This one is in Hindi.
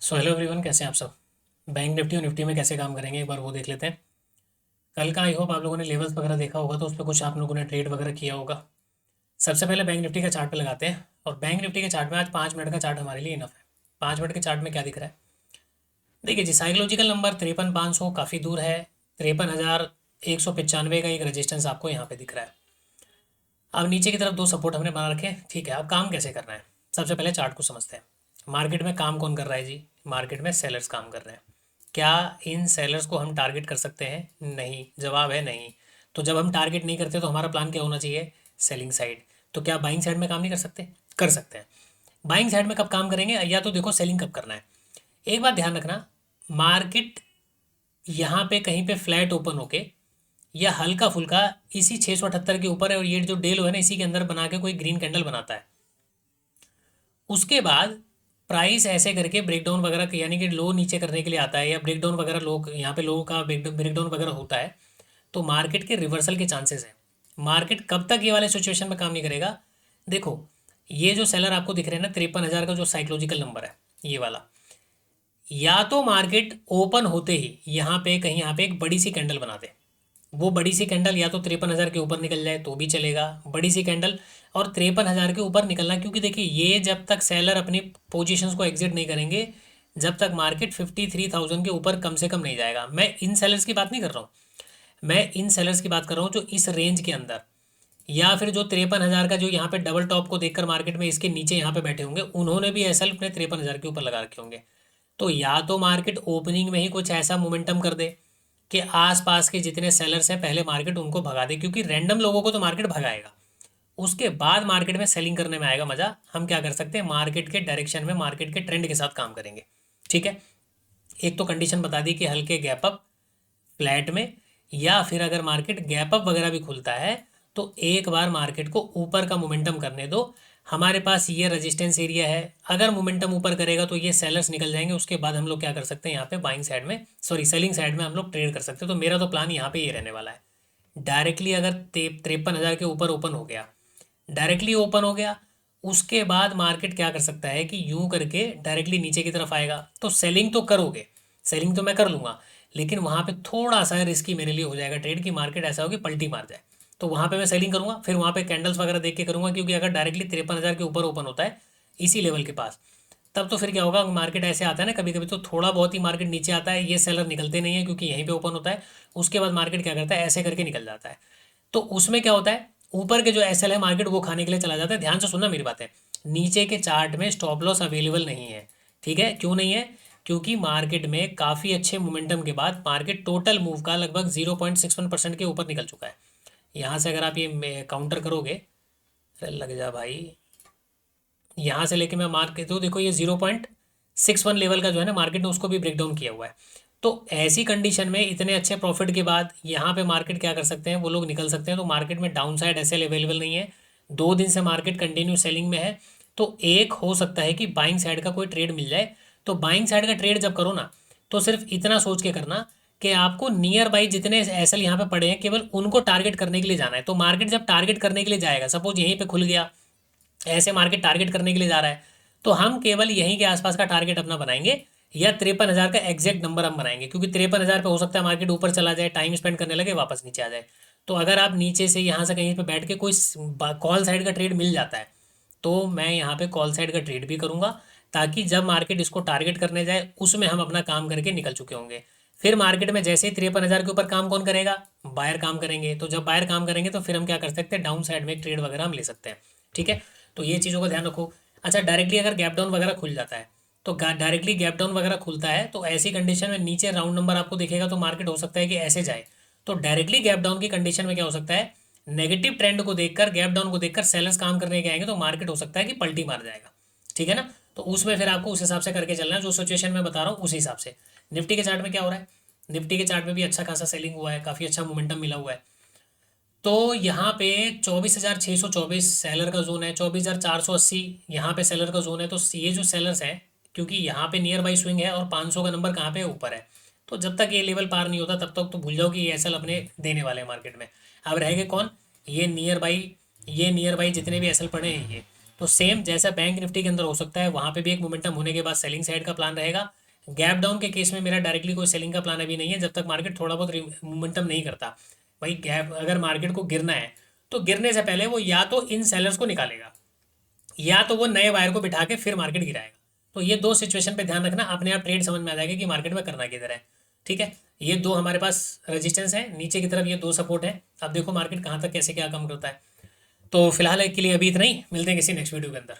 सो हेलो एवरीवन, कैसे हैं आप सब। बैंक निफ्टी और निफ्टी में कैसे काम करेंगे एक बार वो देख लेते हैं। कल का आई होप आप लोगों ने लेवल्स वगैरह देखा होगा, तो उस पर कुछ आप लोगों ने ट्रेड वगैरह किया होगा। सबसे पहले बैंक निफ्टी का चार्ट पे लगाते हैं, और बैंक निफ्टी के चार्ट में आज 5 मिनट का चार्ट हमारे लिए इनफ है। 5 मिनट के चार्ट में क्या दिख रहा है, देखिए जी। साइकोलॉजिकल नंबर 53,500 काफ़ी दूर है। 53,195 का एक रजिस्टेंस आपको यहाँ पे दिख रहा है। अब नीचे की तरफ दो सपोर्ट हमने बना रखे हैं, ठीक है। अब काम कैसे करना है, सबसे पहले चार्ट को समझते हैं। मार्केट में काम कौन कर रहा है जी, मार्केट में सेलर्स काम कर रहे हैं। क्या इन सेलर्स को हम टारगेट कर सकते हैं? नहीं, जवाब है नहीं। तो जब हम टारगेट नहीं करते तो हमारा प्लान क्या होना चाहिए, सेलिंग साइड। तो क्या बाइंग साइड में काम नहीं कर सकते? कर सकते हैं। बाइंग साइड में कब काम करेंगे, या तो देखो सेलिंग कब करना है। एक बात ध्यान रखना, मार्केट यहाँ पे कहीं पे फ्लैट ओपन होके या हल्का फुल्का इसी 678 के ऊपर है, और ये जो डेल है ना, इसी के अंदर बना के कोई ग्रीन कैंडल बनाता है, उसके बाद प्राइस ऐसे करके ब्रेकडाउन वगैरह यानी कि लो नीचे करने के लिए आता है, या ब्रेकडाउन वगैरह लोग यहाँ पे लोगों का ब्रेकडाउन वगैरह होता है, तो मार्केट के रिवर्सल के चांसेस हैं। मार्केट कब तक ये वाले सिचुएशन में काम नहीं करेगा, देखो। ये जो सेलर आपको दिख रहे हैं ना, 53,000 का जो साइकोलॉजिकल नंबर है, ये वाला, या तो मार्केट ओपन होते ही यहाँ पे कहीं यहाँ पे एक बड़ी सी कैंडल बना दे। वो बड़ी सी कैंडल या तो 53,000 के ऊपर निकल जाए तो भी चलेगा, बड़ी सी कैंडल। और 53,000 के ऊपर निकलना, क्योंकि देखिए ये जब तक सेलर अपनी पोजीशंस को एग्जिट नहीं करेंगे, जब तक मार्केट 53,000 के ऊपर कम से कम नहीं जाएगा। मैं इन सेलर्स की बात नहीं कर रहा हूँ, मैं इन सेलर्स की बात कर रहा हूँ जो इस रेंज के अंदर, या फिर जो 53,000 का जो यहाँ पे डबल टॉप को देखकर मार्केट में इसके नीचे यहाँ पे बैठे होंगे, उन्होंने भी एसएल अपने 53,000 के ऊपर लगा रखे होंगे। तो या तो मार्केट ओपनिंग में ही कुछ ऐसा मोमेंटम कर दे कि आसपास के जितने सेलर्स हैं पहले मार्केट उनको भगा दे, क्योंकि रैंडम लोगों को तो मार्केट भगाएगा। उसके बाद मार्केट में सेलिंग करने में आएगा मजा। हम क्या कर सकते हैं, मार्केट के डायरेक्शन में, मार्केट के ट्रेंड के साथ काम करेंगे, ठीक है। एक तो कंडीशन बता दी कि हल्के गैप अप फ्लैट में, या फिर अगर मार्केट गैप अप वगैरह भी खुलता है तो एक बार मार्केट को ऊपर का मोमेंटम करने दो। हमारे पास ये रेजिस्टेंस एरिया है, अगर मोमेंटम ऊपर करेगा तो ये सेलर्स निकल जाएंगे। उसके बाद हम लोग क्या कर सकते हैं, यहाँ पे बाइंग साइड में, सॉरी सेलिंग साइड में हम लोग ट्रेड कर सकते हैं। तो मेरा तो प्लान यहाँ पे ये रहने वाला है। डायरेक्टली अगर 53,000 के ऊपर ओपन हो गया, डायरेक्टली ओपन हो गया, उसके बाद मार्केट क्या कर सकता है कि यूं करके डायरेक्टली नीचे की तरफ आएगा, तो सेलिंग तो करोगे, सेलिंग तो मैं कर लूंगा, लेकिन वहां पे थोड़ा सा रिस्की मेरे लिए हो जाएगा ट्रेड, की मार्केट ऐसा हो कि पलटी मार जाए। तो वहां पे मैं सेलिंग करूंगा, फिर वहां पे कैंडल्स वगैरह देख के करूंगा, क्योंकि अगर डायरेक्टली 53,000 के ऊपर ओपन होता है इसी लेवल के पास, तब तो फिर क्या होगा, मार्केट ऐसे आता है ना कभी कभी, तो थोड़ा बहुत ही मार्केट नीचे आता है, ये सेलर निकलते नहीं है क्योंकि यहीं पे ओपन होता है। उसके बाद मार्केट क्या करता है, ऐसे करके निकल जाता है। तो उसमें क्या होता है, ऊपर के जो एसएल है मार्केट वो खाने के लिए चला जाता है। ध्यान से सुनना मेरी बातें, नीचे के चार्ट में स्टॉप लॉस अवेलेबल नहीं है, ठीक है। क्यों नहीं है, क्योंकि मार्केट में काफ़ी अच्छे मोमेंटम के बाद मार्केट टोटल मूव का लगभग 0.61% के ऊपर निकल चुका है। यहाँ से अगर आप ये काउंटर करोगे, अरे लग जा भाई, यहाँ से लेके मैं मार्क के तो देखो ये 0.61 लेवल का जो है ना, मार्केट ने उसको भी ब्रेक डाउन किया हुआ है। तो ऐसी कंडीशन में इतने अच्छे प्रॉफिट के बाद यहाँ पे मार्केट क्या कर सकते हैं, वो लोग निकल सकते हैं। तो मार्केट में डाउन साइड एसएल अवेलेबल नहीं है, 2 दिन से मार्केट कंटिन्यू सेलिंग में है। तो एक हो सकता है कि बाइंग साइड का कोई ट्रेड मिल जाए। तो बाइंग साइड का ट्रेड जब करो ना, तो सिर्फ इतना सोच के करना कि आपको नियर बाई जितने एसएल यहाँ पे पड़े हैं केवल उनको टारगेट करने के लिए जाना है। तो मार्केट जब टारगेट करने के लिए जाएगा, सपोज यहीं पे खुल गया, ऐसे मार्केट टारगेट करने के लिए जा रहा है, तो हम केवल यहीं के आसपास का टारगेट अपना बनाएंगे, या 53,000 का एग्जैक्ट नंबर हम बनाएंगे, क्योंकि 53,000 पे हो सकता है मार्केट ऊपर चला जाए, टाइम स्पेंड करने लगे, वापस नीचे आ जाए। तो अगर आप नीचे से यहाँ से कहीं पे बैठ के कोई कॉल साइड का ट्रेड मिल जाता है, तो मैं यहाँ पे कॉल साइड का ट्रेड भी करूँगा, ताकि जब मार्केट इसको टारगेट करने जाए उसमें हम अपना काम करके निकल चुके होंगे। फिर मार्केट में जैसे ही 53,000 के ऊपर काम कौन करेगा, बायर काम करेंगे। तो जब बायर काम करेंगे तो फिर हम क्या कर सकते हैं, डाउन साइड में एक ट्रेड वगैरह हम ले सकते हैं, ठीक है। तो ये चीज़ों का ध्यान रखो। अच्छा, डायरेक्टली अगर गैप डाउन वगैरह खुल जाता है, तो डायरेक्टली गैप डाउन वगैरह खुलता है, तो ऐसी कंडीशन में नीचे राउंड नंबर आपको दिखेगा, तो मार्केट हो सकता है कि ऐसे जाए। तो डायरेक्टली गैप डाउन की कंडीशन में क्या हो सकता है, नेगेटिव ट्रेंड को देखकर, गैप डाउन को देखकर सेलर्स काम करने के आएंगे, तो मार्केट हो सकता है कि पलटी मार जाएगा, ठीक है ना। तो उसमें फिर आपको उस हिसाब से करके चलना है, जो सिचुएशन मैं बता रहा हूँ उस हिसाब से। निफ्टी के चार्ट में क्या हो रहा है, निफ्टी के चार्ट में भी अच्छा खासा सेलिंग हुआ है, काफ़ी अच्छा मोमेंटम मिला हुआ है। तो यहाँ पे 24,624 सेलर का जोन है, 24,480 यहाँ पे सेलर का जोन है। तो ये जो सेलर्स हैं, क्योंकि यहाँ पे नियर बाई स्विंग है और 500 का नंबर कहाँ पे है, ऊपर है। तो जब तक ये लेवल पार नहीं होता तब तक तो भूल जाओ कि ये एसएल अपने देने वाले हैं मार्केट में। अब रहेंगे कौन, ये नियर बाई, ये नियर बाई जितने भी एसएल पड़े हैं ये, तो सेम जैसा बैंक निफ्टी के अंदर हो सकता है, वहाँ पे भी एक मोमेंटम होने के बाद सेलिंग साइड का प्लान रहेगा। गैप डाउन के केस में मेरा डायरेक्टली कोई सेलिंग का प्लान अभी नहीं है, जब तक मार्केट थोड़ा बहुत मोमेंटम नहीं करता। भाई गैप, अगर मार्केट को गिरना है तो गिरने से पहले वो या तो इन सेलर्स को निकालेगा, या तो वो नए वायर को बिठा के फिर मार्केट गिराएगा। तो ये दो सिचुएशन पे ध्यान रखना, अपने आप ट्रेड समझ में आ जाएगा कि मार्केट में करना किधर है। ठीक है, ये दो हमारे पास रेजिस्टेंस है, नीचे की तरफ ये दो सपोर्ट है। अब देखो मार्केट कहाँ तक कैसे क्या कम करता है। तो फिलहाल के लिए अभी इतना ही, मिलते हैं किसी नेक्स्ट वीडियो के अंदर।